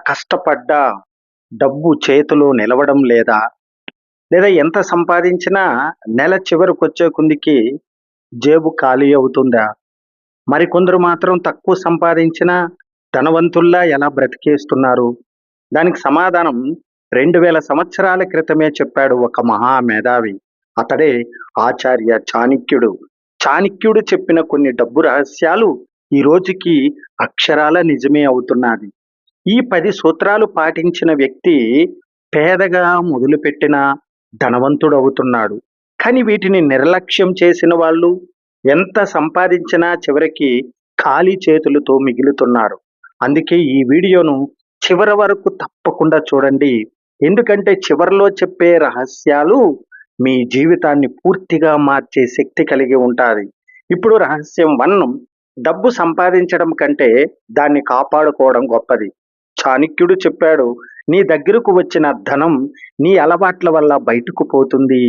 కష్టపడ్డా డబ్బు చేతిలో నిలవడం లేదా? లేదా ఎంత సంపాదించినా నెల చివరకొచ్చే కొందికి జేబు ఖాళీ అవుతుందా? మరికొందరు మాత్రం తక్కువ సంపాదించినా ధనవంతుల్లా ఎలా బ్రతికేస్తున్నారు? దానికి సమాధానం 2000 సంవత్సరాల క్రితమే చెప్పాడు ఒక మహా మేధావి. అతడే ఆచార్య చాణక్యుడు. చాణక్యుడు చెప్పిన కొన్ని డబ్బు రహస్యాలు ఈ రోజుకి అక్షరాల నిజమే అవుతున్నది. ఈ 10 సూత్రాలు పాటించిన వ్యక్తి పేదగా మొదలుపెట్టిన ధనవంతుడవుతున్నాడు. కానీ వీటిని నిర్లక్ష్యం చేసిన వాళ్ళు ఎంత సంపాదించినా చివరికి ఖాళీ చేతులతో మిగులుతున్నారు. అందుకే ఈ వీడియోను చివరి వరకు తప్పకుండా చూడండి. ఎందుకంటే చివరిలో చెప్పే రహస్యాలు మీ జీవితాన్ని పూర్తిగా మార్చే శక్తి కలిగి ఉంటాది. ఇప్పుడు రహస్యం 1, డబ్బు సంపాదించడం కంటే దాన్ని కాపాడుకోవడం గొప్పది. చాణక్యుడు చెప్పాడు, నీ దగ్గరకు వచ్చిన ధనం నీ అలవాట్ల వల్ల బయటకు పోతుంది.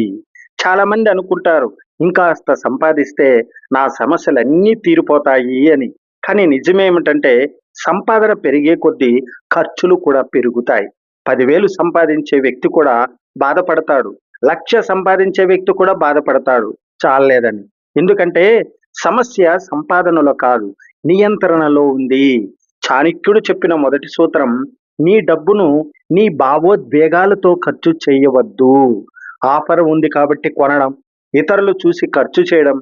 చాలా మంది అనుకుంటారు, ఇంకాస్త సంపాదిస్తే నా సమస్యలన్నీ తీరిపోతాయి అని. కానీ నిజమేమిటంటే సంపాదన పెరిగే కొద్దీ ఖర్చులు కూడా పెరుగుతాయి. 10,000 సంపాదించే వ్యక్తి కూడా బాధపడతాడు. 1,00,000 సంపాదించే వ్యక్తి కూడా బాధపడతాడు చాలలేదని. ఎందుకంటే సమస్య సంపాదనలో కాదు, నియంత్రణలో ఉంది. చాణక్యుడు చెప్పిన మొదటి సూత్రం, నీ డబ్బును నీ భావోద్వేగాలతో ఖర్చు చేయవద్దు. ఆఫర్ ఉంది కాబట్టి కొనడం, ఇతరులు చూసి ఖర్చు చేయడం,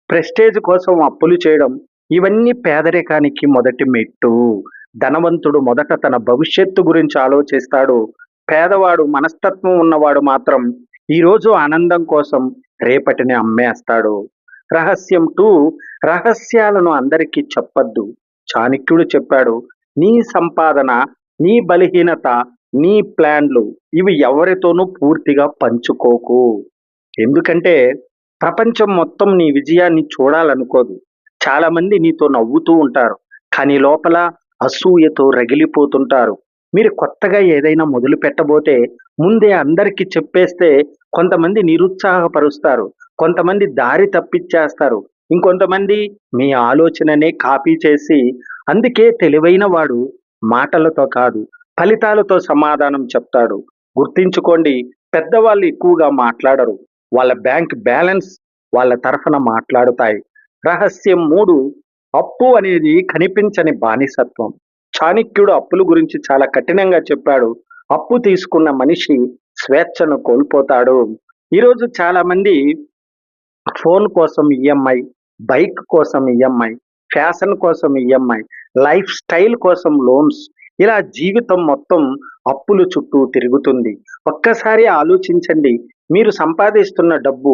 ప్రెస్టేజ్ కోసం అప్పులు చేయడం, ఇవన్నీ పేదరికానికి మొదటి మెట్టు. ధనవంతుడు మొదట తన భవిష్యత్తు గురించి ఆలోచిస్తాడు. పేదవాడు మనస్తత్వం ఉన్నవాడు మాత్రం ఈరోజు ఆనందం కోసం రేపటిని అమ్మేస్తాడు. రహస్యం 2, రహస్యాలను అందరికీ చెప్పద్దు. చాణక్యుడు చెప్పాడు, నీ సంపాదన, నీ బలహీనత, నీ ప్లాన్లు ఇవి ఎవరితోనూ పూర్తిగా పంచుకోకు. ఎందుకంటే ప్రపంచం మొత్తం నీ విజయాన్ని చూడాలనుకోదు. చాలా మంది నీతో నవ్వుతూ ఉంటారు, కానీ లోపల అసూయతో రగిలిపోతుంటారు. మీరు కొత్తగా ఏదైనా మొదలు పెట్టబోతే ముందే అందరికీ చెప్పేస్తే కొంతమంది నిరుత్సాహపరుస్తారు, కొంతమంది దారి తప్పిచ్చేస్తారు, ఇంకొంతమంది మీ ఆలోచననే కాపీ చేసి. అందుకే తెలివైన వాడు మాటలతో కాదు, ఫలితాలతో సమాధానం చెప్తాడు. గుర్తించుకోండి, పెద్దవాళ్ళు ఎక్కువగా మాట్లాడరు, వాళ్ళ బ్యాంక్ బ్యాలెన్స్ వాళ్ళ తరఫున మాట్లాడుతాయి. రహస్యం 3, అప్పు అనేది కనిపించని బానిసత్వం. చాణక్యుడు అప్పుల గురించి చాలా కఠినంగా చెప్పాడు. అప్పు తీసుకున్న మనిషి స్వేచ్ఛను కోల్పోతాడు. ఈరోజు చాలా మంది ఫోన్ కోసం ఈఎంఐ, బైక్ కోసం ఈఎంఐ, ఫ్యాషన్ కోసం ఈఎంఐ, లైఫ్ స్టైల్ కోసం లోన్స్, ఇలా జీవితం మొత్తం అప్పుల చుట్టూ తిరుగుతుంది. ఒక్కసారి ఆలోచించండి, మీరు సంపాదిస్తున్న డబ్బు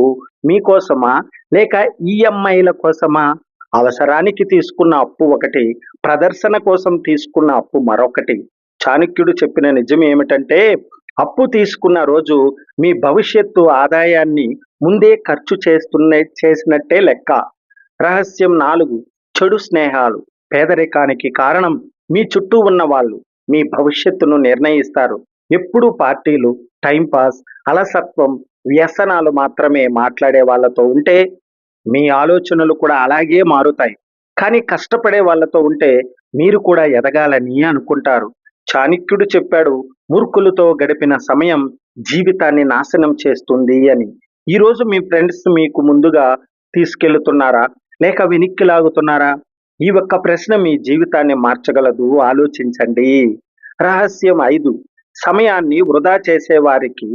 మీకోసమా లేక ఈఎంఐల కోసమా? అవసరానికి తీసుకున్న అప్పు ఒకటి, ప్రదర్శన కోసం తీసుకున్న అప్పు మరొకటి. చాణక్యుడు చెప్పిన నిజం ఏమిటంటే అప్పు తీసుకున్న రోజు మీ భవిష్యత్తు ఆదాయాన్ని ముందే ఖర్చు చేసినట్టే లెక్క. రహస్యం 4, చెడు స్నేహాలు పేదరికానికి కారణం. మీ చుట్టూ ఉన్న వాళ్ళు మీ భవిష్యత్తును నిర్ణయిస్తారు. ఎప్పుడూ పార్టీలు, టైంపాస్, అలసత్వం, వ్యసనాలు మాత్రమే మాట్లాడే వాళ్ళతో ఉంటే మీ ఆలోచనలు కూడా అలాగే మారుతాయి. కానీ కష్టపడే వాళ్ళతో ఉంటే మీరు కూడా ఎదగాలని అనుకుంటారు. చాణక్యుడు చెప్పాడు, మూర్ఖులతో గడిపిన సమయం జీవితాన్ని నాశనం చేస్తుంది అని. ఈరోజు మీ ఫ్రెండ్స్ మీకు ముందుగా తీసుకెళ్తున్నారా లేక వెనక్కి లాగుతున్నారా? ఈ ఒక్క ప్రశ్న మీ జీవితాన్ని మార్చగలదు, ఆలోచించండి. రహస్యం 5, సమయాన్ని వృధా చేసే వారికి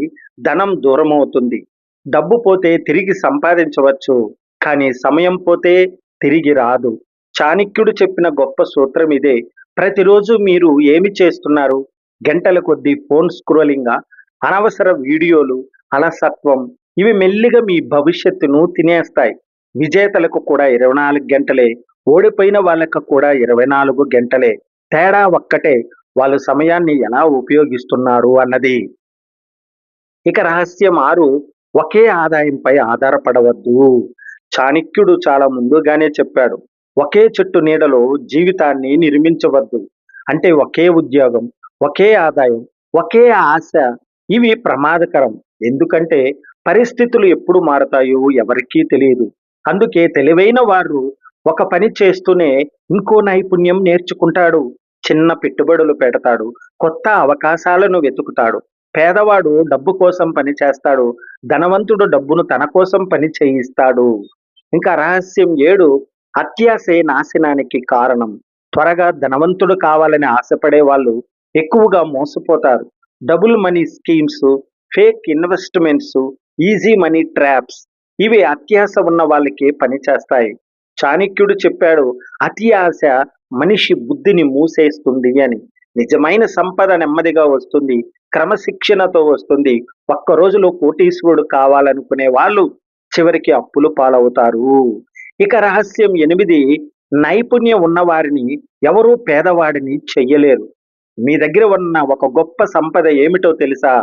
ధనం దూరమవుతుంది. డబ్బు పోతే తిరిగి సంపాదించవచ్చు, కానీ సమయం పోతే తిరిగి రాదు. చాణక్యుడు చెప్పిన గొప్ప సూత్రం ఇదే. ప్రతిరోజు మీరు ఏమి చేస్తున్నారు? గంటల కొద్దీ ఫోన్ స్క్రోలింగా, అనవసర వీడియోలు, అలసత్వం, ఇవి మెల్లిగా మీ భవిష్యత్తును తినేస్తాయి. విజేతలకు కూడా 24 గంటలే, ఓడిపోయిన వాళ్ళకు కూడా 24 గంటలే. తేడా ఒక్కటే, వాళ్ళు సమయాన్ని ఎలా ఉపయోగిస్తున్నారు అన్నది. ఇక రహస్యం 6, ఒకే ఆదాయంపై ఆధారపడవద్దు. చాణక్యుడు చాలా ముందుగానే చెప్పాడు, ఒకే చెట్టు నీడలో జీవితాన్ని నిర్మించవద్దు. అంటే ఒకే ఉద్యోగం, ఒకే ఆదాయం, ఒకే ఆశ, ఇవి ప్రమాదకరం. ఎందుకంటే పరిస్థితులు ఎప్పుడు మారతాయో ఎవరికీ తెలియదు. అందుకే తెలివైన వారు ఒక పని చేస్తూనే ఇంకో నైపుణ్యం నేర్చుకుంటాడు, చిన్న పెట్టుబడులు పెడతాడు, కొత్త అవకాశాలను వెతుకుతాడు. పేదవాడు డబ్బు కోసం పని చేస్తాడు. ధనవంతుడు డబ్బును తన కోసం పని చేయిస్తాడు. ఇంకా రహస్యం 7, అత్యాశే నాశనానికి కారణం. త్వరగా ధనవంతుడు కావాలని ఆశపడే వాళ్ళు ఎక్కువగా మోసపోతారు. Double money schemes, fake investments, easy money traps ఇవి అత్యాశ ఉన్న వాళ్ళకి పనిచేస్తాయి. చాణక్యుడు చెప్పాడు, అతి ఆశ మనిషి బుద్ధిని మూసేస్తుంది అని. నిజమైన సంపద నెమ్మదిగా వస్తుంది, క్రమశిక్షణతో వస్తుంది. ఒక్క రోజులో కోటీశ్వరుడు కావాలనుకునే వాళ్ళు చివరికి అప్పులు పాలవుతారు. ఇక రహస్యం 8, నైపుణ్యం ఉన్నవారిని ఎవరూ పేదవాడిని చెయ్యలేరు. మీ దగ్గర ఉన్న ఒక గొప్ప సంపద ఏమిటో తెలుసా?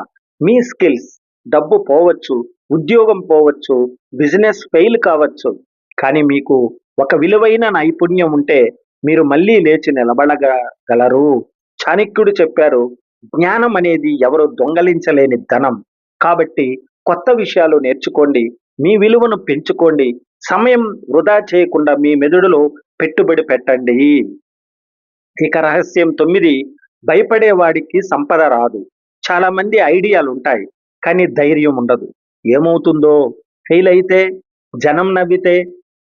మీ స్కిల్స్. డబ్బు పోవచ్చు, ఉద్యోగం పోవచ్చు, బిజినెస్ ఫెయిల్ కావచ్చు, కానీ మీకు ఒక విలువైన నైపుణ్యం ఉంటే మీరు మళ్ళీ లేచి నిలబడగలరు. చాణక్యుడు చెప్పారు, జ్ఞానం అనేది ఎవరు దొంగలించలేని ధనం. కాబట్టి కొత్త విషయాలు నేర్చుకోండి, మీ విలువను పెంచుకోండి, సమయం వృధా చేయకుండా మీ మెదడులో పెట్టుబడి పెట్టండి. ఇక రహస్యం 9, భయపడేవాడికి సంపద రాదు. చాలా మంది ఐడియాలు ఉంటాయి, కానీ ధైర్యం ఉండదు. ఏమవుతుందో, ఫెయిల్ అయితే, జనం నవ్వితే,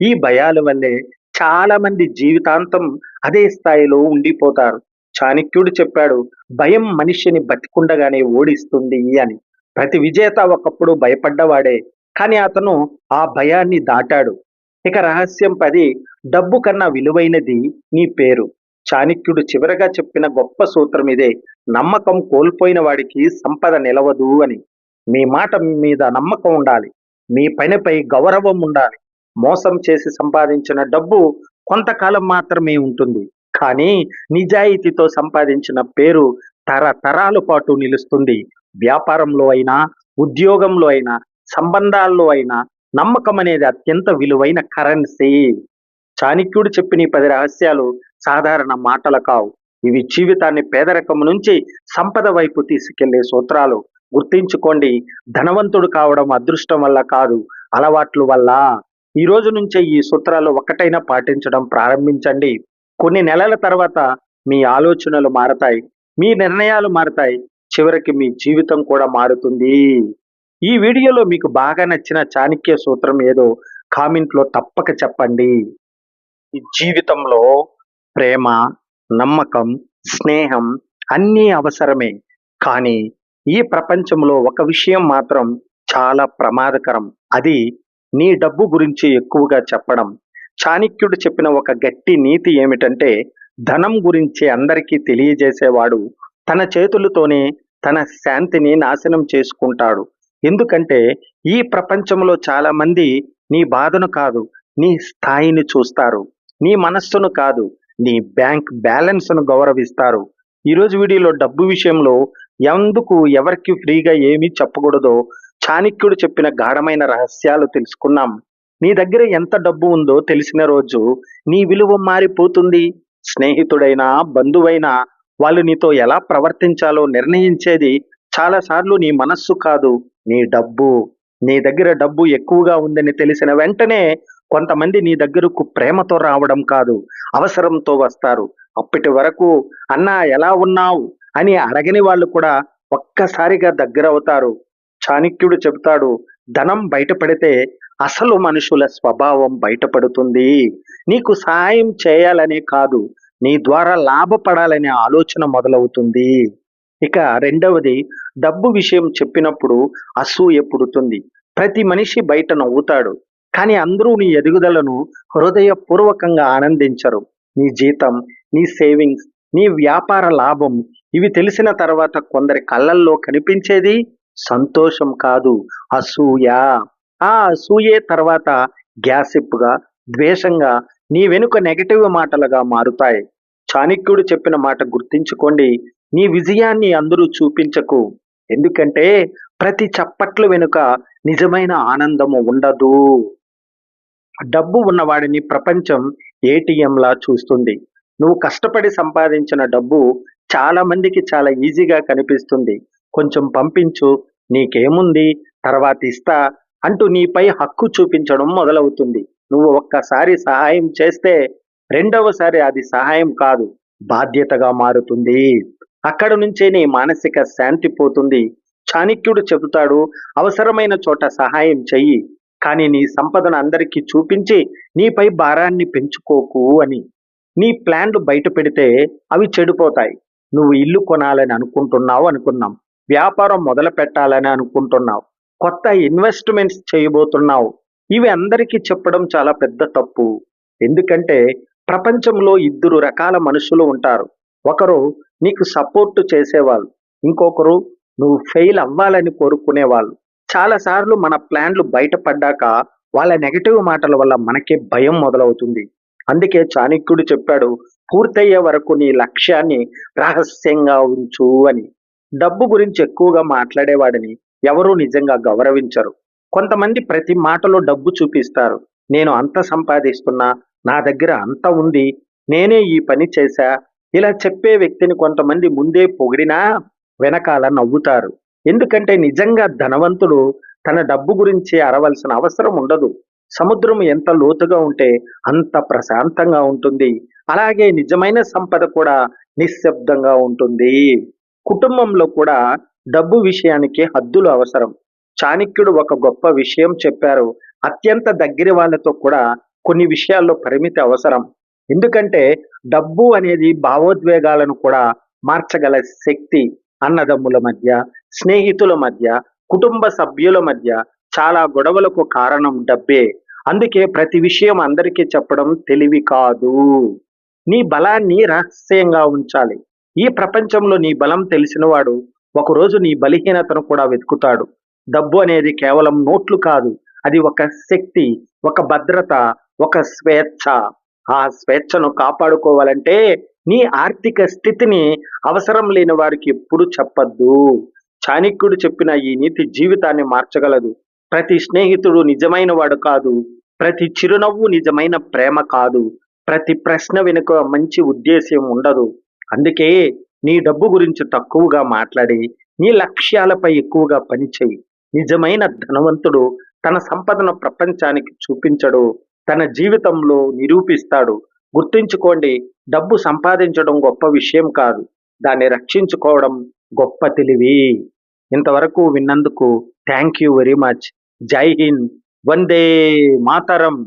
ఈ భయాల వల్లే చాలా మంది జీవితాంతం అదే స్థాయిలో ఉండిపోతారు. చాణక్యుడు చెప్పాడు, భయం మనిషిని బతికుండగానే ఓడిస్తుంది అని. ప్రతి విజేత ఒకప్పుడు భయపడ్డవాడే, కానీ అతను ఆ భయాన్ని దాటాడు. ఇక రహస్యం 10, డబ్బు కన్నా విలువైనది నీ పేరు. చాణక్యుడు చివరగా చెప్పిన గొప్ప సూత్రం ఇదే, నమ్మకం కోల్పోయిన వాడికి సంపద నిలవదు అని. మీ మాట మీద నమ్మకం ఉండాలి, మీ పనిపై గౌరవం ఉండాలి. మోసం చేసి సంపాదించిన డబ్బు కొంతకాలం మాత్రమే ఉంటుంది, కానీ నిజాయితీతో సంపాదించిన పేరు తరతరాల పాటు నిలుస్తుంది. వ్యాపారంలో అయినా, ఉద్యోగంలో అయినా, సంబంధాల్లో అయినా నమ్మకం అనేది అత్యంత విలువైన కరెన్సీ. చాణక్యుడు చెప్పిన ఈ 10 రహస్యాలు సాధారణ మాటలు కావు. ఇవి జీవితాన్ని పేదరికం నుంచి సంపద వైపు తీసుకెళ్లే సూత్రాలు. గుర్తించుకోండి, ధనవంతుడు కావడం అదృష్టం వల్ల కాదు, అలవాట్ల వల్ల. ఈ రోజు నుంచే ఈ సూత్రాలు ఒకటైనా పాటించడం ప్రారంభించండి. కొన్ని నెలల తర్వాత మీ ఆలోచనలు మారతాయి, మీ నిర్ణయాలు మారతాయి, చివరికి మీ జీవితం కూడా మారుతుంది. ఈ వీడియోలో మీకు బాగా నచ్చిన చాణక్య సూత్రం ఏదో కామెంట్లో తప్పక చెప్పండి. ఈ జీవితంలో ప్రేమ, నమ్మకం, స్నేహం అన్నీ అవసరమే. కానీ ఈ ప్రపంచంలో ఒక విషయం మాత్రం చాలా ప్రమాదకరం. అది నీ డబ్బు గురించి ఎక్కువగా చెప్పడం. చాణక్యుడు చెప్పిన ఒక గట్టి నీతి ఏమిటంటే, ధనం గురించి అందరికీ తెలియజేసేవాడు తన చేతులతోనే తన శాంతిని నాశనం చేసుకుంటాడు. ఎందుకంటే ఈ ప్రపంచంలో చాలా మంది నీ బాధను కాదు, నీ స్థాయిని చూస్తారు. నీ మనస్సును కాదు, నీ బ్యాంక్ బ్యాలెన్స్ను గౌరవిస్తారు. ఈరోజు వీడియోలో డబ్బు విషయంలో ఎందుకు ఎవరికి ఫ్రీగా ఏమీ చెప్పకూడదో చాణక్యుడు చెప్పిన గాఢమైన రహస్యాలు తెలుసుకున్నాం. నీ దగ్గర ఎంత డబ్బు ఉందో తెలిసిన రోజు నీ విలువ మారిపోతుంది. స్నేహితుడైనా, బంధువైనా వాళ్ళు నీతో ఎలా ప్రవర్తించాలో నిర్ణయించేది చాలాసార్లు నీ మనస్సు కాదు, నీ డబ్బు. నీ దగ్గర డబ్బు ఎక్కువగా ఉందని తెలిసిన వెంటనే కొంతమంది నీ దగ్గరకు ప్రేమతో రావడం కాదు, అవసరంతో వస్తారు. అప్పటి వరకు అన్నా ఎలా ఉన్నావు అని అడగని వాళ్ళు కూడా ఒక్కసారిగా దగ్గరవుతారు. చాణక్యుడు చెబుతాడు, ధనం బయటపడితే అసలు మనుషుల స్వభావం బయటపడుతుంది. నీకు సహాయం చేయాలనే కాదు, నీ ద్వారా లాభపడాలనే ఆలోచన మొదలవుతుంది. ఇక రెండవది, డబ్బు విషయం చెప్పినప్పుడు అసూయ పుడుతుంది. ప్రతి మనిషి బయట నవ్వుతాడు, కానీ అందరూ నీ ఎదుగుదలను హృదయపూర్వకంగా ఆనందించరు. నీ జీతం, నీ సేవింగ్స్, నీ వ్యాపార లాభం ఇవి తెలిసిన తర్వాత కొందరి కళ్ళల్లో కనిపించేది సంతోషం కాదు, అసూయ. ఆ అసూయే తర్వాత గ్యాసిప్గా, ద్వేషంగా, నీ వెనుక నెగటివ్ మాటలుగా మారుతాయి. చాణక్యుడు చెప్పిన మాట గుర్తించుకోండి, నీ విజయాన్ని అందరూ చూపించకు. ఎందుకంటే ప్రతి చప్పట్ల వెనుక నిజమైన ఆనందము ఉండదు. డబ్బు ఉన్నవాడిని ప్రపంచం ఏటీఎంలా చూస్తుంది. నువ్వు కష్టపడి సంపాదించిన డబ్బు చాలా మందికి చాలా ఈజీగా కనిపిస్తుంది. కొంచెం పంపించు, నీకేముంది, తర్వాత ఇస్తా అంటూ నీపై హక్కు చూపించడం మొదలవుతుంది. నువ్వు ఒక్కసారి సహాయం చేస్తే రెండవసారి అది సహాయం కాదు, బాధ్యతగా మారుతుంది. అక్కడ నుంచే నీ మానసిక శాంతి పోతుంది. చాణక్యుడు చెబుతాడు, అవసరమైన చోట సహాయం చెయ్యి, కానీ నీ సంపదను అందరికీ చూపించి నీపై భారాన్ని పెంచుకోకు అని. నీ ప్లాన్లు బయట పెడితే అవి చెడిపోతాయి. నువ్వు ఇల్లు కొనాలని అనుకుంటున్నావు అనుకున్నాం, వ్యాపారం మొదలు పెట్టాలని అనుకుంటున్నావు, కొత్త ఇన్వెస్ట్మెంట్స్ చేయబోతున్నావు. ఇవి అందరికీ చెప్పడం చాలా పెద్ద తప్పు. ఎందుకంటే ప్రపంచంలో ఇద్దరు రకాల మనుషులు ఉంటారు. ఒకరు నీకు సపోర్ట్ చేసేవాళ్ళు, ఇంకొకరు నువ్వు ఫెయిల్ అవ్వాలని కోరుకునేవాళ్ళు. చాలాసార్లు మన ప్లాన్లు బయటపడ్డాక వాళ్ళ నెగటివ్ మాటల వల్ల మనకే భయం మొదలవుతుంది. అందుకే చాణక్యుడు చెప్పాడు, పూర్తయ్యే వరకు నీ లక్ష్యాన్ని రహస్యంగా ఉంచు అని. డబ్బు గురించి ఎక్కువగా మాట్లాడేవాడిని ఎవరూ నిజంగా గౌరవించరు. కొంతమంది ప్రతి మాటలో డబ్బు చూపిస్తారు. నేను అంత సంపాదిస్తున్నా, నా దగ్గర అంత ఉంది, నేనే ఈ పని చేశా. ఇలా చెప్పే వ్యక్తిని కొంతమంది ముందే పొగిడినా వెనకాల నవ్వుతారు. ఎందుకంటే నిజంగా ధనవంతుడు తన డబ్బు గురించి అరవలసిన అవసరం ఉండదు. సముద్రం ఎంత లోతుగా ఉంటే అంత ప్రశాంతంగా ఉంటుంది. అలాగే నిజమైన సంపద కూడా నిశ్శబ్దంగా ఉంటుంది. కుటుంబంలో కూడా డబ్బు విషయానికి హద్దులు అవసరం. చాణక్యుడు ఒక గొప్ప విషయం చెప్పారు. అత్యంత దగ్గరి వాళ్ళతో కూడా కొన్ని విషయాల్లో పరిమితి అవసరం. ఎందుకంటే డబ్బు అనేది భావోద్వేగాలను కూడా మార్చగల శక్తి. అన్నదమ్ముల మధ్య, స్నేహితుల మధ్య, కుటుంబ సభ్యుల మధ్య చాలా గొడవలకు కారణం డబ్బే. అందుకే ప్రతి విషయం అందరికీ చెప్పడం తెలివి కాదు. నీ బలాన్ని రహస్యంగా ఉంచాలి. ఈ ప్రపంచంలో నీ బలం తెలిసినవాడు ఒకరోజు నీ బలహీనతను కూడా వెతుకుతాడు. డబ్బు అనేది కేవలం నోట్లు కాదు, అది ఒక శక్తి, ఒక భద్రత, ఒక స్వేచ్ఛ. ఆ స్వేచ్ఛను కాపాడుకోవాలంటే నీ ఆర్థిక స్థితిని అవసరం లేని వారికి ఎప్పుడు చెప్పద్దు. చాణక్యుడు చెప్పిన ఈ నీతి జీవితాన్ని మార్చగలదు. ప్రతి స్నేహితుడు నిజమైన వాడు కాదు, ప్రతి చిరునవ్వు నిజమైన ప్రేమ కాదు, ప్రతి ప్రశ్న వెనుక మంచి ఉద్దేశ్యం ఉండదు. అందుకే నీ డబ్బు గురించి తక్కువగా మాట్లాడి నీ లక్ష్యాలపై ఎక్కువగా పనిచేయి. నిజమైన ధనవంతుడు తన సంపదను ప్రపంచానికి చూపించడు, తన జీవితంలో నిరూపిస్తాడు. గుర్తుంచుకోండి, డబ్బు సంపాదించడం గొప్ప విషయం కాదు, దాన్ని రక్షించుకోవడం గొప్ప తెలివి. ఇంతవరకు విన్నందుకు థ్యాంక్ యూ వెరీ మచ్. జై హింద్. వందే మాతరం.